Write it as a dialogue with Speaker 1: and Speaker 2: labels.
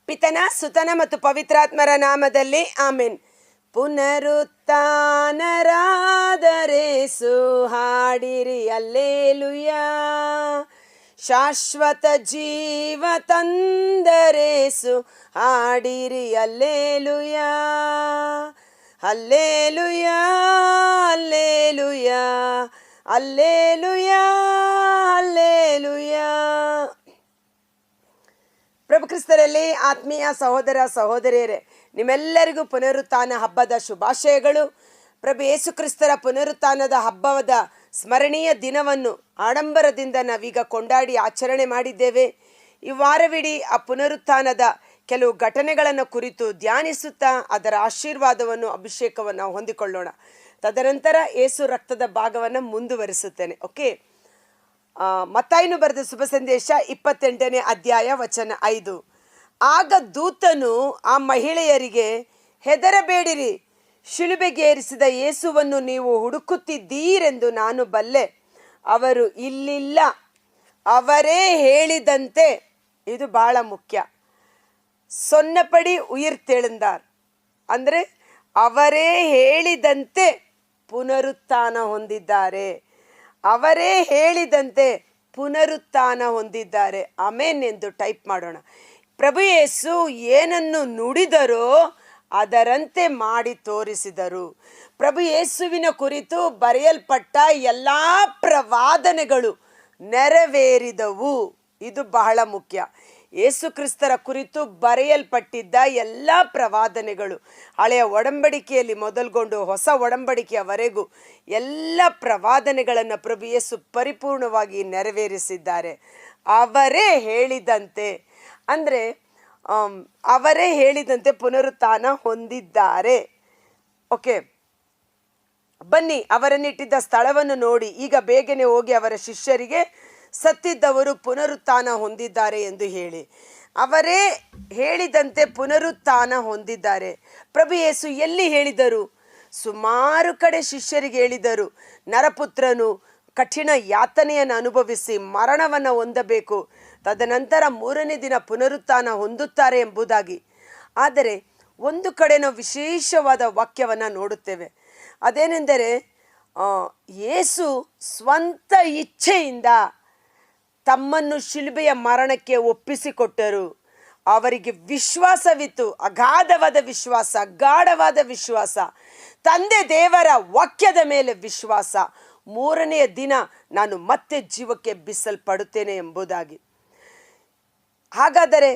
Speaker 1: ಪಿತನ ಸುತನ ಮತ್ತು ಪವಿತ್ರಾತ್ಮರ ನಾಮದಲ್ಲಿ ಆಮೆನ್. ಪುನರುತ್ಥಾನರಾದರೇಸು ಹಾಡಿರಿ ಅಲ್ಲೇಲುಯಾ. ಶಾಶ್ವತ ಜೀವ ತಂದರೇಸು ಹಾಡಿರಿ ಅಲ್ಲೇಲುಯಾ. ಅಲ್ಲೇಲುಯಾ ಅಲ್ಲೇಲುಯಾ ಅಲ್ಲೇಲುಯಾ ಅಲ್ಲೇಲುಯಾ. ಪ್ರಭು ಕ್ರಿಸ್ತರಲ್ಲಿ ಆತ್ಮೀಯ ಸಹೋದರ ಸಹೋದರಿಯರೇ, ನಿಮ್ಮೆಲ್ಲರಿಗೂ ಪುನರುತ್ಥಾನ ಹಬ್ಬದ ಶುಭಾಶಯಗಳು. ಪ್ರಭು ಯೇಸು ಕ್ರಿಸ್ತರ ಪುನರುತ್ಥಾನದ ಹಬ್ಬದ ಸ್ಮರಣೀಯ ದಿನವನ್ನು ಆಡಂಬರದಿಂದ ನಾವೀಗ ಕೊಂಡಾಡಿ ಆಚರಣೆ ಮಾಡಿದ್ದೇವೆ. ಈ ವಾರವಿಡೀ ಆ ಪುನರುತ್ಥಾನದ ಕೆಲವು ಘಟನೆಗಳನ್ನು ಕುರಿತು ಧ್ಯಾನಿಸುತ್ತಾ ಅದರ ಆಶೀರ್ವಾದವನ್ನು ಅಭಿಷೇಕವನ್ನು ನಾವು ಹೊಂದಿಕೊಳ್ಳೋಣ. ತದನಂತರ ಯೇಸು ರಕ್ತದ ಭಾಗವನ್ನು ಮುಂದುವರಿಸುತ್ತೇನೆ. ಓಕೆ, ಮತ್ತಾಯನು ಬರೆದ ಶುಭ ಸಂದೇಶ 28ನೇ ಅಧ್ಯಾಯ ವಚನ 5. ಆಗ ದೂತನು ಆ ಮಹಿಳೆಯರಿಗೆ, ಹೆದರಬೇಡಿರಿ, ಶಿಲುಬೆಗೇರಿಸಿದ ಯೇಸುವನ್ನು ನೀವು ಹುಡುಕುತ್ತಿದ್ದೀರೆಂದು ನಾನು ಬಲ್ಲೆ. ಅವರು ಇಲ್ಲಿಲ್ಲ, ಅವರೇ ಹೇಳಿದಂತೆ. ಇದು ಬಹಳ ಮುಖ್ಯ. ಸೊನ್ನಪಡಿ ಉಯಿರ್ತೇಳಂದಾರ್ ಅಂದರೆ ಅವರೇ ಹೇಳಿದಂತೆ ಪುನರುತ್ಥಾನ ಹೊಂದಿದ್ದಾರೆ. ಅವರೇ ಹೇಳಿದಂತೆ ಪುನರುತ್ಥಾನ ಹೊಂದಿದ್ದಾರೆ. ಆಮೇನ್ ಎಂದು ಟೈಪ್ ಮಾಡೋಣ. ಪ್ರಭು ಯೇಸು ಏನನ್ನು ನುಡಿದರೋ ಅದರಂತೆ ಮಾಡಿ ತೋರಿಸಿದರು. ಪ್ರಭು ಯೇಸುವಿನ ಕುರಿತು ಬರೆಯಲ್ಪಟ್ಟ ಎಲ್ಲ ಪ್ರವಾದನೆಗಳು ನೆರವೇರಿದವು. ಇದು ಬಹಳ ಮುಖ್ಯ. ಯೇಸು ಕ್ರಿಸ್ತರ ಕುರಿತು ಬರೆಯಲ್ಪಟ್ಟಿದ್ದ ಎಲ್ಲ ಪ್ರವಾದನೆಗಳು ಹಳೆಯ ಒಡಂಬಡಿಕೆಯಲ್ಲಿ ಮೊದಲುಗೊಂಡು ಹೊಸ ಒಡಂಬಡಿಕೆಯವರೆಗೂ ಎಲ್ಲ ಪ್ರವಾದನೆಗಳನ್ನು ಪ್ರಭು ಯೇಸು ಪರಿಪೂರ್ಣವಾಗಿ ನೆರವೇರಿಸಿದ್ದಾರೆ. ಅವರೇ ಹೇಳಿದಂತೆ ಅಂದರೆ ಅವರೇ ಹೇಳಿದಂತೆ ಪುನರುತ್ಥಾನ ಹೊಂದಿದ್ದಾರೆ. ಓಕೆ, ಬನ್ನಿ ಅವರನ್ನಿಟ್ಟಿದ್ದ ಸ್ಥಳವನ್ನು ನೋಡಿ ಈಗ ಬೇಗನೆ ಹೋಗಿ ಅವರ ಶಿಷ್ಯರಿಗೆ ಸತ್ತಿದ್ದವರು ಪುನರುತ್ಥಾನ ಹೊಂದಿದ್ದಾರೆ ಎಂದು ಹೇಳಿ. ಅವರೇ ಹೇಳಿದಂತೆ ಪುನರುತ್ಥಾನ ಹೊಂದಿದ್ದಾರೆ. ಪ್ರಭು ಯೇಸು ಎಲ್ಲಿ ಹೇಳಿದರು? ಸುಮಾರು ಕಡೆ ಶಿಷ್ಯರಿಗೆ ಹೇಳಿದರು, ನರಪುತ್ರನು ಕಠಿಣ ಯಾತನೆಯನ್ನು ಅನುಭವಿಸಿ ಮರಣವನ್ನು ಹೊಂದಬೇಕು, ತದನಂತರ 3ನೇ ದಿನ ಪುನರುತ್ಥಾನ ಹೊಂದುತ್ತಾರೆ ಎಂಬುದಾಗಿ. ಆದರೆ ಒಂದು ಕಡೆ ನಾವು ವಿಶೇಷವಾದ ವಾಕ್ಯವನ್ನು ನೋಡುತ್ತೇವೆ. ಅದೇನೆಂದರೆ ಯೇಸು ಸ್ವಂತ ಇಚ್ಛೆಯಿಂದ ತಮ್ಮನ್ನು ಶಿಲುಬೆಯ ಮರಣಕ್ಕೆ ಒಪ್ಪಿಸಿಕೊಟ್ಟರು. ಅವರಿಗೆ ವಿಶ್ವಾಸವಿತ್ತು, ಅಗಾಧವಾದ ವಿಶ್ವಾಸ, ಗಾಢವಾದ ವಿಶ್ವಾಸ, ತಂದೆ ದೇವರ ವಾಕ್ಯದ ಮೇಲೆ ವಿಶ್ವಾಸ. 3ನೆಯ ದಿನ ನಾನು ಮತ್ತೆ ಜೀವಕ್ಕೆ ಬಿಸಲ್ಪಡುತ್ತೇನೆ ಎಂಬುದಾಗಿ. ಹಾಗಾದರೆ